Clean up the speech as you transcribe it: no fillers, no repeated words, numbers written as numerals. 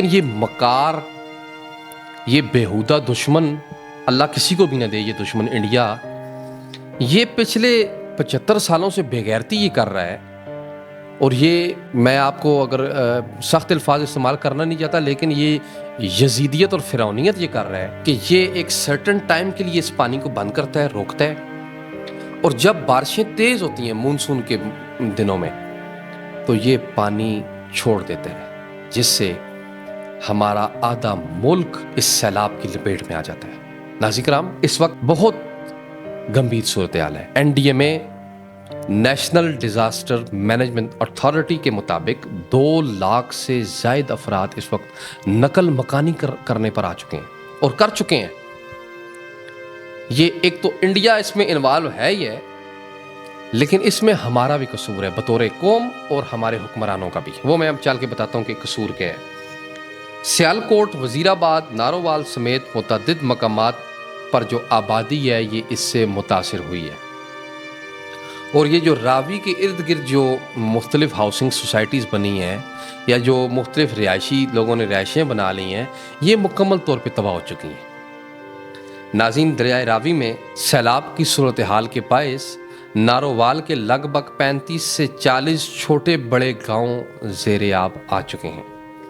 یہ مکار، یہ بیہودہ دشمن، اللہ کسی کو بھی نہ دے یہ دشمن انڈیا، یہ پچھلے 75 سالوں سے بے غیرتی یہ کر رہا ہے. اور یہ میں آپ کو اگر سخت الفاظ استعمال کرنا نہیں چاہتا، لیکن یہ یزیدیت اور فرعونیت یہ کر رہا ہے کہ یہ ایک سرٹن ٹائم کے لیے اس پانی کو بند کرتا ہے، روکتا ہے، اور جب بارشیں تیز ہوتی ہیں مونسون کے دنوں میں تو یہ پانی چھوڑ دیتا ہے، جس سے ہمارا آدھا ملک اس سیلاب کی لپیٹ میں آ جاتا ہے. ناظرین کرام، اس وقت بہت گمبھیر صورتحال ہے. NDMA national disaster management authority کے مطابق 2 لاکھ سے زائد افراد اس وقت نقل مکانی کرنے پر آ چکے ہیں اور کر چکے ہیں. یہ ایک تو انڈیا اس میں انوالو ہے ہی ہے، لیکن اس میں ہمارا بھی قصور ہے بطور قوم اور ہمارے حکمرانوں کا بھی. وہ میں اب چل کے بتاتا ہوں کہ قصور کیا ہے. سیالکوٹ، وزیر آباد، نارووال سمیت متعدد مقامات پر جو آبادی ہے یہ اس سے متاثر ہوئی ہے. اور یہ جو راوی کے ارد گرد جو مختلف ہاؤسنگ سوسائٹیز بنی ہیں یا جو مختلف رہائشی لوگوں نے رہائشیں بنا لی ہیں، یہ مکمل طور پہ تباہ ہو چکی ہیں. ناظرین، دریائے راوی میں سیلاب کی صورتحال کے باعث نارووال کے لگ بھگ 35 سے 40 چھوٹے بڑے گاؤں زیر آب آ چکے ہیں.